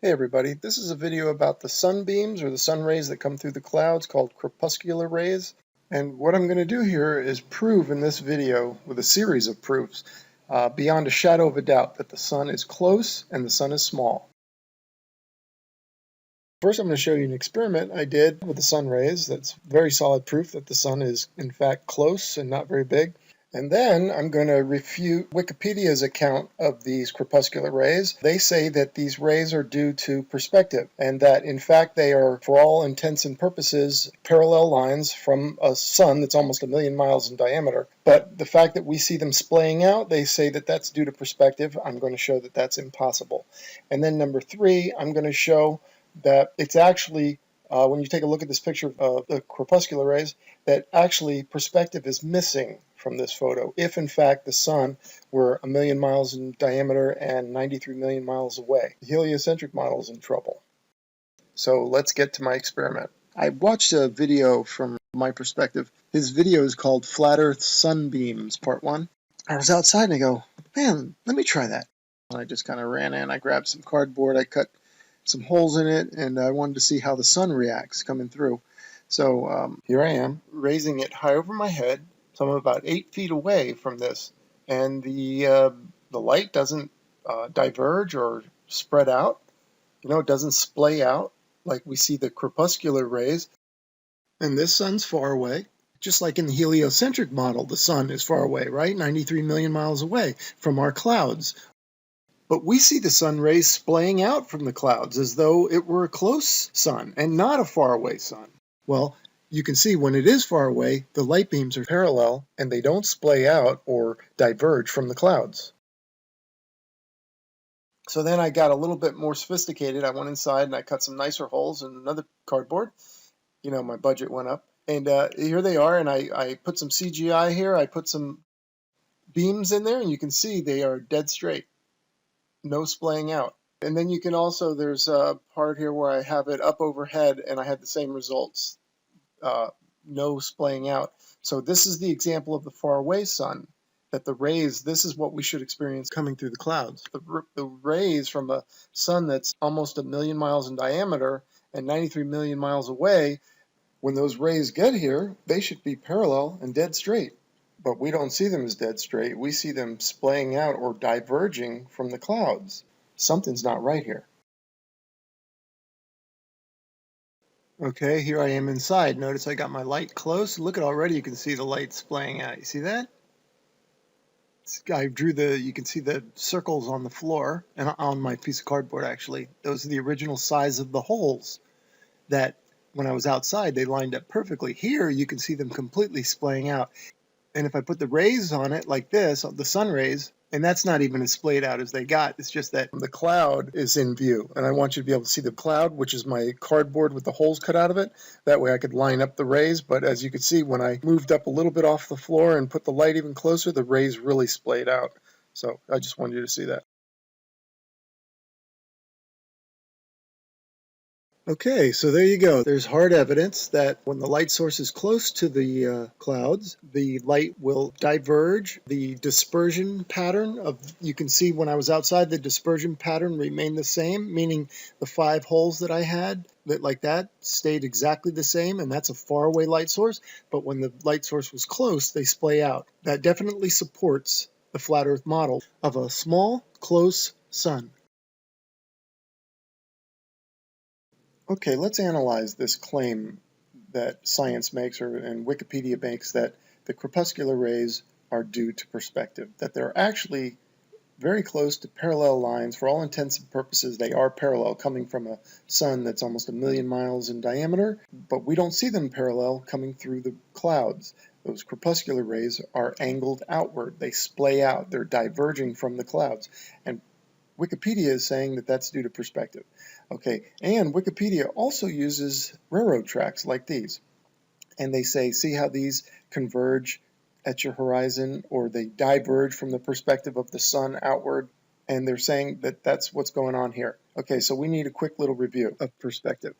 Hey everybody, this is a video about the sunbeams or the sun rays that come through the clouds called crepuscular rays. And what I'm going to do here is prove in this video with a series of proofs beyond a shadow of a doubt that the sun is close and the sun is small. First I'm going to show you an experiment I did with the sun rays that's very solid proof that the sun is in fact close and not very big. And then I'm going to refute Wikipedia's account of these crepuscular rays. They say that these rays are due to perspective and that in fact they are, for all intents and purposes, parallel lines from a sun that's almost 1,000,000 miles in diameter. But the fact that we see them splaying out, they say that that's due to perspective. I'm going to show that that's impossible. And then number 3, I'm going to show that it's actually when you take a look at this picture of the crepuscular rays, that actually perspective is missing from this photo. If in fact the sun were 1,000,000 miles in diameter and 93 million miles away, the heliocentric model is in trouble. So let's get to my experiment. I watched a video from my perspective. His video is called Flat Earth Sunbeams, Part 1. I was outside and I go, man, let me try that. And I just kind of ran in, I grabbed some cardboard, I cut some holes in it, and I wanted to see how the sun reacts coming through. So here I am, raising it high over my head, so I'm about 8 feet away from this, and the light doesn't diverge or spread out. You know, it doesn't splay out like we see the crepuscular rays. And this sun's far away. Just like in the heliocentric model, the sun is far away, right? 93 million miles away from our clouds. But we see the sun rays splaying out from the clouds as though it were a close sun and not a faraway sun. Well, you can see when it is far away, the light beams are parallel and they don't splay out or diverge from the clouds. So then I got a little bit more sophisticated. I went inside and I cut some nicer holes in another cardboard. You know, my budget went up. And here they are, and I put some CGI here. I put some beams in there, and you can see they are dead straight. No splaying out. And then you can also, there's a part here where I have it up overhead and I had the same results, no splaying out. So this is the example of the faraway sun, that the rays, this is what we should experience coming through the clouds. The rays from a sun that's almost 1,000,000 miles in diameter and 93 million miles away, when those rays get here, they should be parallel and dead straight. But we don't see them as dead straight. We see them splaying out or diverging from the clouds. Something's not right here. Okay, here I am inside. Notice I got my light close. Look at already you can see the light splaying out. You see that? I drew you can see the circles on the floor and on my piece of cardboard actually. Those are the original size of the holes that when I was outside they lined up perfectly. Here you can see them completely splaying out. And if I put the rays on it like this, the sun rays, and that's not even as splayed out as they got, it's just that the cloud is in view. And I want you to be able to see the cloud, which is my cardboard with the holes cut out of it. That way I could line up the rays. But as you can see, when I moved up a little bit off the floor and put the light even closer, the rays really splayed out. So I just wanted you to see that. Okay, so there you go. There's hard evidence that when the light source is close to the clouds, the light will diverge. The dispersion pattern you can see when I was outside, the dispersion pattern remained the same, meaning the 5 holes that I had, like that, stayed exactly the same, and that's a faraway light source. But when the light source was close, they splay out. That definitely supports the flat Earth model of a small, close sun. Okay, let's analyze this claim that science makes and Wikipedia makes that the crepuscular rays are due to perspective, that they're actually very close to parallel lines. For all intents and purposes, they are parallel coming from a sun that's almost 1,000,000 miles in diameter, but we don't see them parallel coming through the clouds. Those crepuscular rays are angled outward. They splay out. They're diverging from the clouds. And Wikipedia is saying that that's due to perspective. Okay, and Wikipedia also uses railroad tracks like these. And they say, see how these converge at your horizon, or they diverge from the perspective of the sun outward? And they're saying that that's what's going on here. Okay, so we need a quick little review of perspective.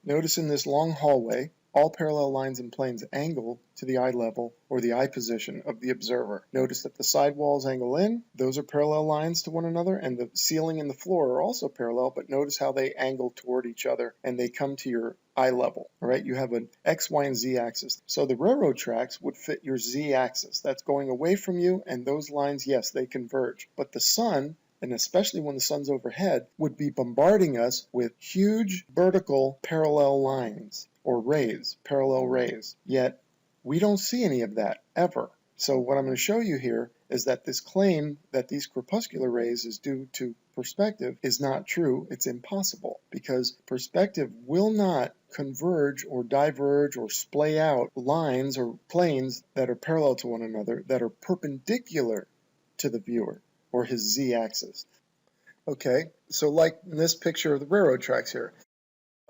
Notice in this long hallway, all parallel lines and planes angle to the eye level or the eye position of the observer. Notice that the side walls angle in, those are parallel lines to one another, and the ceiling and the floor are also parallel, but notice how they angle toward each other and they come to your eye level. All right, you have an X, Y, and Z axis. So the railroad tracks would fit your Z axis. That's going away from you, and those lines, yes, they converge. But the sun, and especially when the sun's overhead, would be bombarding us with huge vertical parallel lines, or rays, parallel rays. Yet, we don't see any of that, ever. So what I'm going to show you here is that this claim that these crepuscular rays is due to perspective is not true. It's impossible, because perspective will not converge or diverge or splay out lines or planes that are parallel to one another that are perpendicular to the viewer or his z-axis. Okay, so like in this picture of the railroad tracks here,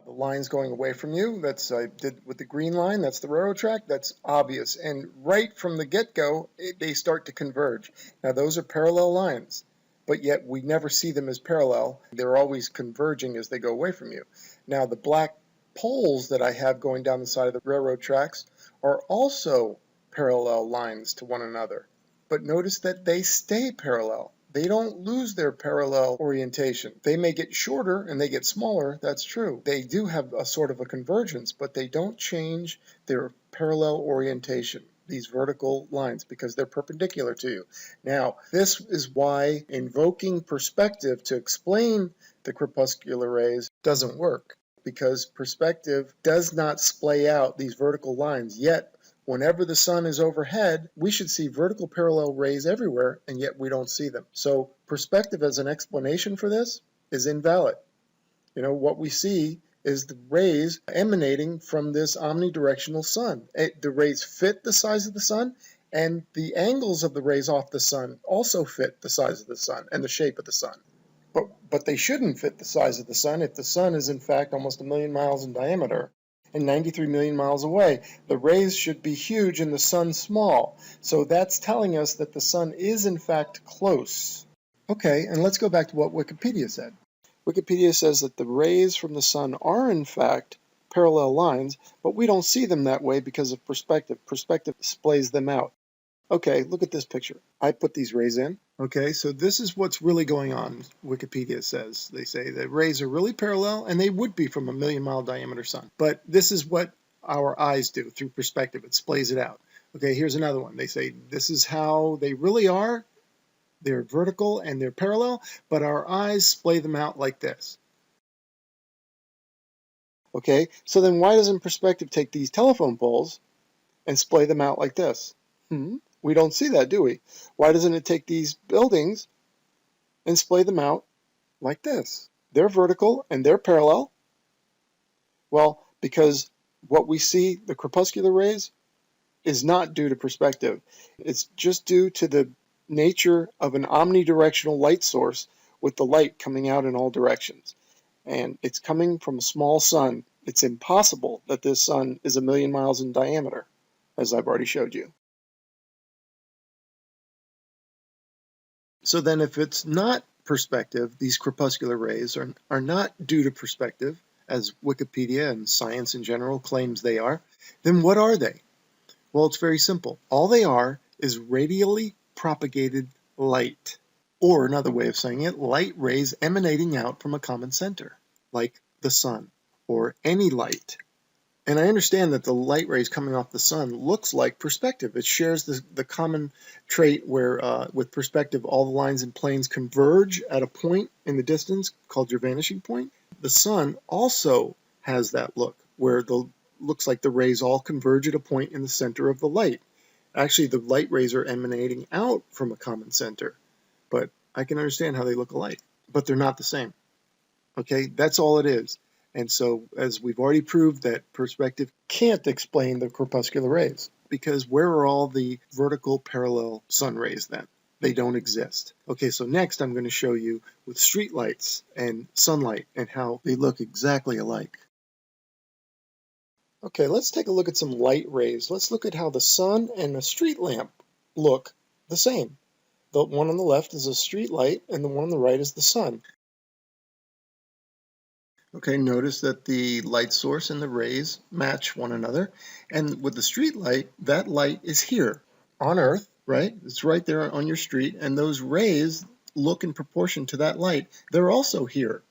the lines going away from you, that's I did with the green line, that's the railroad track, that's obvious. And right from the get-go, they start to converge. Now those are parallel lines, but yet we never see them as parallel. They're always converging as they go away from you. Now the black poles that I have going down the side of the railroad tracks are also parallel lines to one another. But notice that they stay parallel. They don't lose their parallel orientation. They may get shorter and they get smaller, that's true. They do have a sort of a convergence, but they don't change their parallel orientation, these vertical lines, because they're perpendicular to you. Now, this is why invoking perspective to explain the crepuscular rays doesn't work, because perspective does not splay out these vertical lines, yet whenever the sun is overhead, we should see vertical parallel rays everywhere, and yet we don't see them. So perspective as an explanation for this is invalid. You know, what we see is the rays emanating from this omnidirectional sun. The rays fit the size of the sun, and the angles of the rays off the sun also fit the size of the sun and the shape of the sun. But they shouldn't fit the size of the sun if the sun is in fact almost 1,000,000 miles in diameter and 93 million miles away. The rays should be huge and the sun small. So that's telling us that the sun is in fact close. Okay, and let's go back to what Wikipedia said. Wikipedia says that the rays from the sun are in fact parallel lines, but we don't see them that way because of perspective. Perspective splays them out. Okay, look at this picture. I put these rays in. Okay, so this is what's really going on, Wikipedia says. They say the rays are really parallel, and they would be from a 1,000,000-mile diameter sun. But this is what our eyes do through perspective. It splays it out. Okay, here's another one. They say this is how they really are. They're vertical and they're parallel, but our eyes splay them out like this. Okay, so then why doesn't perspective take these telephone poles and splay them out like this? We don't see that, do we? Why doesn't it take these buildings and splay them out like this? They're vertical and they're parallel. Well, because what we see, the crepuscular rays, is not due to perspective. It's just due to the nature of an omnidirectional light source with the light coming out in all directions. And it's coming from a small sun. It's impossible that this sun is 1,000,000 miles in diameter, as I've already showed you. So then if it's not perspective, these crepuscular rays are not due to perspective, as Wikipedia and science in general claims they are, then what are they? Well, it's very simple. All they are is radially propagated light. Or another way of saying it, light rays emanating out from a common center, like the sun, or any light. And I understand that the light rays coming off the sun looks like perspective. It shares the common trait where with perspective all the lines and planes converge at a point in the distance called your vanishing point. The sun also has that look where looks like the rays all converge at a point in the center of the light. Actually, the light rays are emanating out from a common center, but I can understand how they look alike, but they're not the same. Okay, that's all it is. And so, as we've already proved, that perspective can't explain the crepuscular rays, because where are all the vertical parallel sun rays then? They don't exist. Okay, so next I'm going to show you with streetlights and sunlight and how they look exactly alike. Okay, let's take a look at some light rays. Let's look at how the sun and a street lamp look the same. The one on the left is a street light, and the one on the right is the sun. Okay, notice that the light source and the rays match one another. And with the street light, that light is here on Earth, right? It's right there on your street. And those rays look in proportion to that light. They're also here,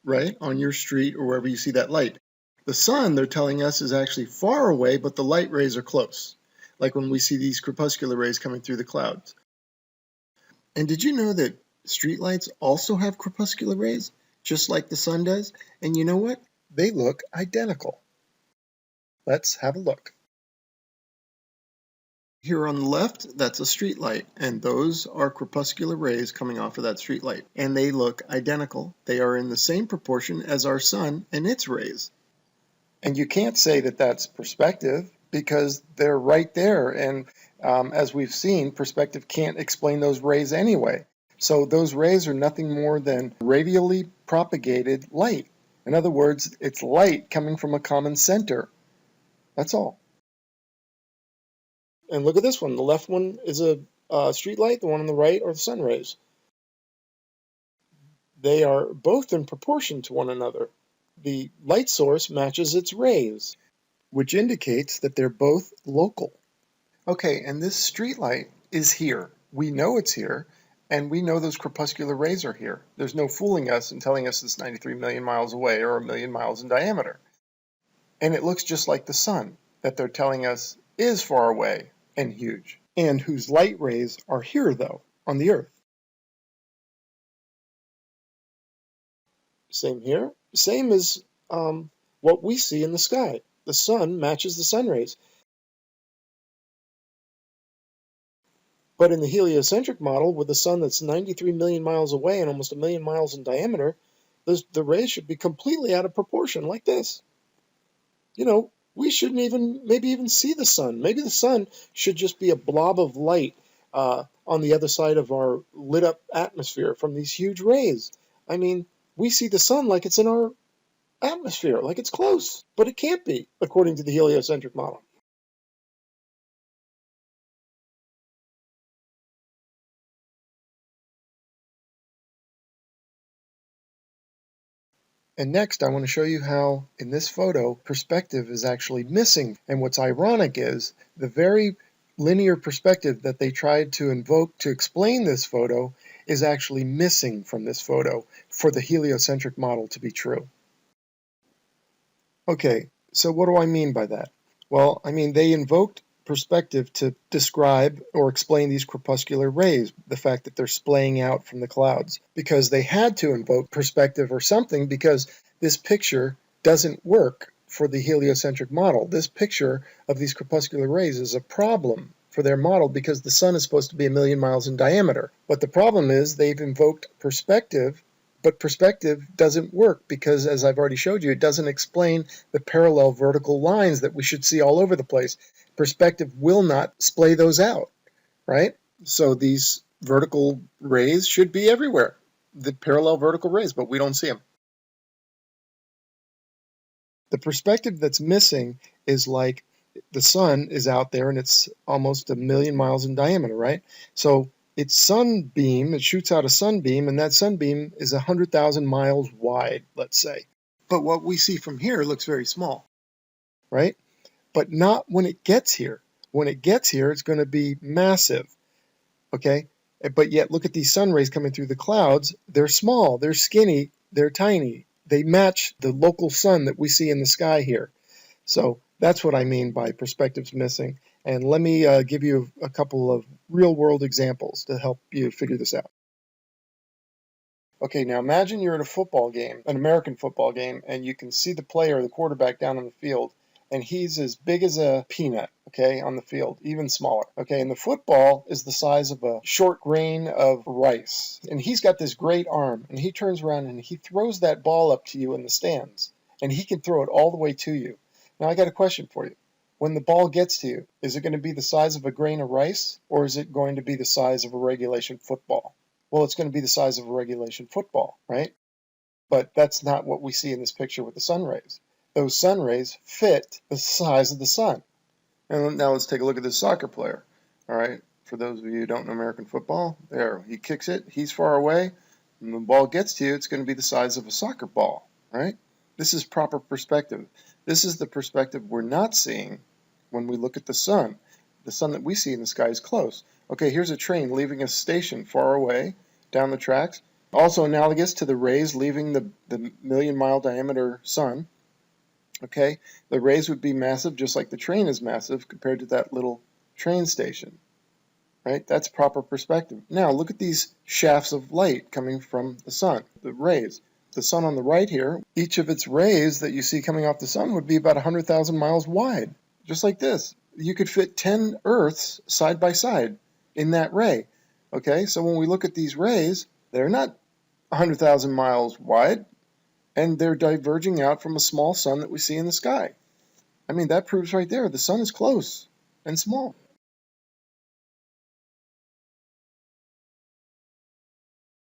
right? On your street or wherever you see that light. The sun, they're telling us, is actually far away, but the light rays are close. Like when we see these crepuscular rays coming through the clouds. And did you know that streetlights also have crepuscular rays, just like the sun does? And you know what? They look identical. Let's have a look. Here on the left, that's a streetlight, and those are crepuscular rays coming off of that streetlight. And they look identical. They are in the same proportion as our sun and its rays. And you can't say that that's perspective because they're right there. And as we've seen, perspective can't explain those rays anyway. So those rays are nothing more than radially propagated light. In other words, it's light coming from a common center. That's all. And look at this one. The left one is a street light. The one on the right are the sun rays. They are both in proportion to one another. The light source matches its rays, which indicates that they're both local. Okay, and this street light is here. We know it's here, and we know those crepuscular rays are here. There's no fooling us and telling us it's 93 million miles away or a million miles in diameter. And it looks just like the sun that they're telling us is far away and huge, and whose light rays are here, though, on the Earth. Same here. Same as what we see in the sky. The sun matches the sun rays. But in the heliocentric model, with a sun that's 93 million miles away and almost a million miles in diameter, the rays should be completely out of proportion, like this. You know, we shouldn't maybe even see the sun. Maybe the sun should just be a blob of light on the other side of our lit up atmosphere from these huge rays. I mean, we see the sun like it's in our atmosphere, like it's close, but it can't be, according to the heliocentric model. And next, I want to show you how, in this photo, perspective is actually missing. And what's ironic is the very linear perspective that they tried to invoke to explain this photo is actually missing from this photo for the heliocentric model to be true. Okay, so what do I mean by that? Well, I mean they invoked perspective to describe or explain these crepuscular rays, the fact that they're splaying out from the clouds, because they had to invoke perspective or something because this picture doesn't work for the heliocentric model. This picture of these crepuscular rays is a problem for their model because the sun is supposed to be a million miles in diameter. But the problem is they've invoked perspective, but perspective doesn't work because, as I've already showed you, it doesn't explain the parallel vertical lines that we should see all over the place. Perspective will not splay those out, right? So these vertical rays should be everywhere, the parallel vertical rays, but we don't see them. The perspective that's missing is like the sun is out there and it's almost a million miles in diameter, right? So its sunbeam, it shoots out a sunbeam, and that sunbeam is 100,000 miles wide, let's say. But what we see from here looks very small, right? But not when it gets here. When it gets here, it's going to be massive, okay? But yet, look at these sun rays coming through the clouds. They're small, they're skinny, they're tiny. They match the local sun that we see in the sky here. So that's what I mean by perspectives missing. And let me give you a couple of real-world examples to help you figure this out. Okay, now imagine you're at a football game, an American football game, and you can see the player, the quarterback, down on the field, and he's as big as a peanut, okay, on the field, even smaller. Okay, and the football is the size of a short grain of rice. And he's got this great arm, and he turns around and he throws that ball up to you in the stands, and he can throw it all the way to you. Now, I got a question for you. When the ball gets to you, is it going to be the size of a grain of rice, or is it going to be the size of a regulation football? Well, it's going to be the size of a regulation football, right? But that's not what we see in this picture with the sun rays. Those sun rays fit the size of the sun. And now let's take a look at this soccer player. All right, for those of you who don't know American football, there, he kicks it, he's far away, and the ball gets to you, it's going to be the size of a soccer ball, right? This is proper perspective. This is the perspective we're not seeing when we look at the sun. The sun that we see in the sky is close. Okay, here's a train leaving a station far away down the tracks. Also analogous to the rays leaving the million-mile diameter sun. Okay, the rays would be massive just like the train is massive compared to that little train station. Right? That's proper perspective. Now look at these shafts of light coming from the sun, the rays. The sun on the right here, each of its rays that you see coming off the sun would be about 100,000 miles wide, just like this. You could fit 10 Earths side by side in that ray. Okay, so when we look at these rays, they're not 100,000 miles wide, and they're diverging out from a small sun that we see in the sky. I mean, that proves right there the sun is close and small.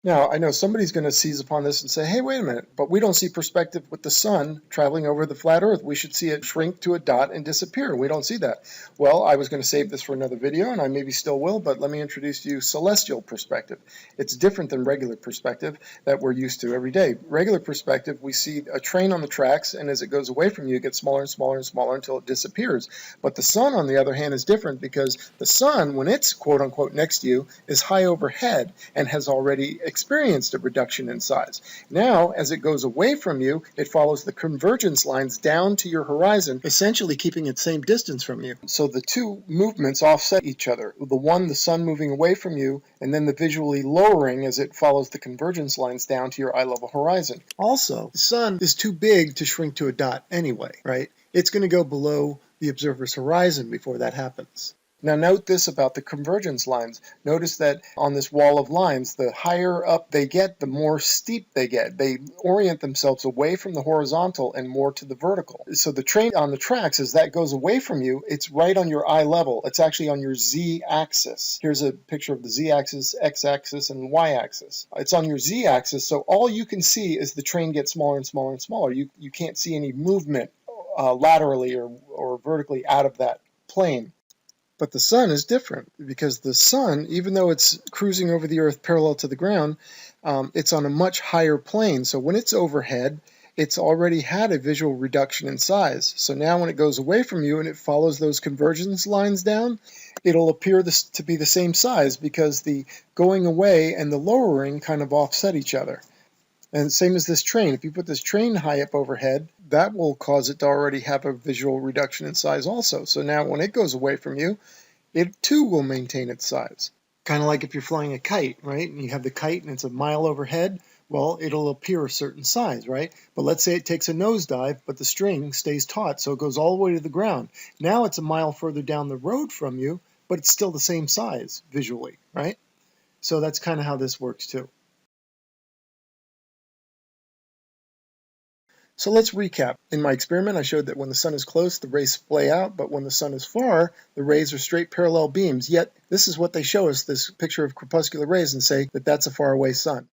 Now, I know somebody's going to seize upon this and say, hey, wait a minute, but we don't see perspective with the sun traveling over the flat Earth. We should see it shrink to a dot and disappear. We don't see that. Well, I was going to save this for another video, and I maybe still will, but let me introduce to you celestial perspective. It's different than regular perspective that we're used to every day. Regular perspective, we see a train on the tracks, and as it goes away from you, it gets smaller and smaller and smaller until it disappears. But the sun, on the other hand, is different because the sun, when it's quote-unquote next to you, is high overhead and has already experienced a reduction in size. Now, as it goes away from you, it follows the convergence lines down to your horizon, essentially keeping it same distance from you. So the two movements offset each other. The one, the sun moving away from you, and then the visually lowering as it follows the convergence lines down to your eye level horizon. Also, the sun is too big to shrink to a dot anyway, right? It's going to go below the observer's horizon before that happens. Now note this about the convergence lines. Notice that on this wall of lines, the higher up they get, the more steep they get. They orient themselves away from the horizontal and more to the vertical. So the train on the tracks, as that goes away from you, it's right on your eye level. It's actually on your z-axis. Here's a picture of the z-axis, x-axis, and y-axis. It's on your z-axis, so all you can see is the train get smaller and smaller and smaller. You can't see any movement laterally or vertically out of that plane. But the sun is different because the sun, even though it's cruising over the Earth parallel to the ground, it's on a much higher plane. So when it's overhead, it's already had a visual reduction in size. So now when it goes away from you and it follows those convergence lines down, it'll appear to be the same size because the going away and the lowering kind of offset each other. And same as this train. If you put this train high up overhead, that will cause it to already have a visual reduction in size also. So now when it goes away from you, it too will maintain its size. Kind of like if you're flying a kite, right? And you have the kite and it's a mile overhead, well, it'll appear a certain size, right? But let's say it takes a nosedive, but the string stays taut, so it goes all the way to the ground. Now it's a mile further down the road from you, but it's still the same size visually, right? So that's kind of how this works too. So let's recap. In my experiment, I showed that when the sun is close, the rays splay out, but when the sun is far, the rays are straight parallel beams. Yet, this is what they show us, this picture of crepuscular rays, and say that that's a faraway sun.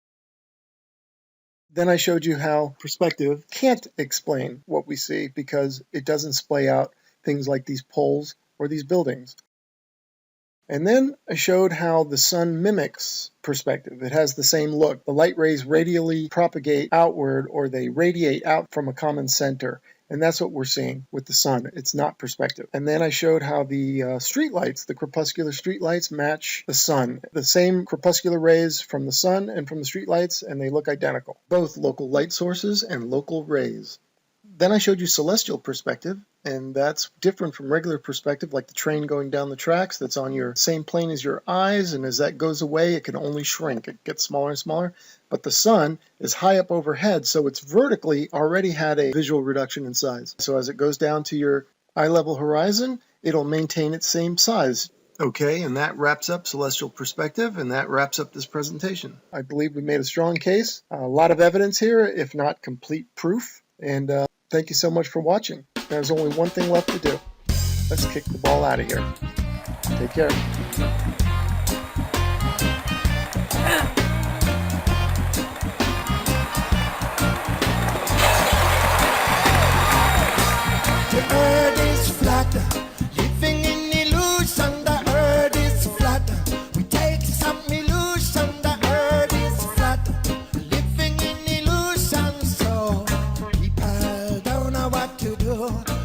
Then I showed you how perspective can't explain what we see because it doesn't splay out things like these poles or these buildings. And then I showed how the sun mimics perspective. It has the same look. The light rays radially propagate outward, or they radiate out from a common center. And that's what we're seeing with the sun. It's not perspective. And then I showed how the street lights, the crepuscular street lights, match the sun. The same crepuscular rays from the sun and from the street lights, and they look identical. Both local light sources and local rays. Then I showed you celestial perspective, and that's different from regular perspective, like the train going down the tracks that's on your same plane as your eyes, and as that goes away, it can only shrink. It gets smaller and smaller. But the sun is high up overhead, so it's vertically already had a visual reduction in size. So as it goes down to your eye level horizon, it'll maintain its same size. Okay, and that wraps up celestial perspective, and that wraps up this presentation. I believe we made a strong case. A lot of evidence here, if not complete proof. And thank you so much for watching. There's only one thing left to do. Let's kick the ball out of here. Take care. The earth is flat, living in illusion. The earth is flat. We take some illusion. The earth is flat, living in illusion. So people. you.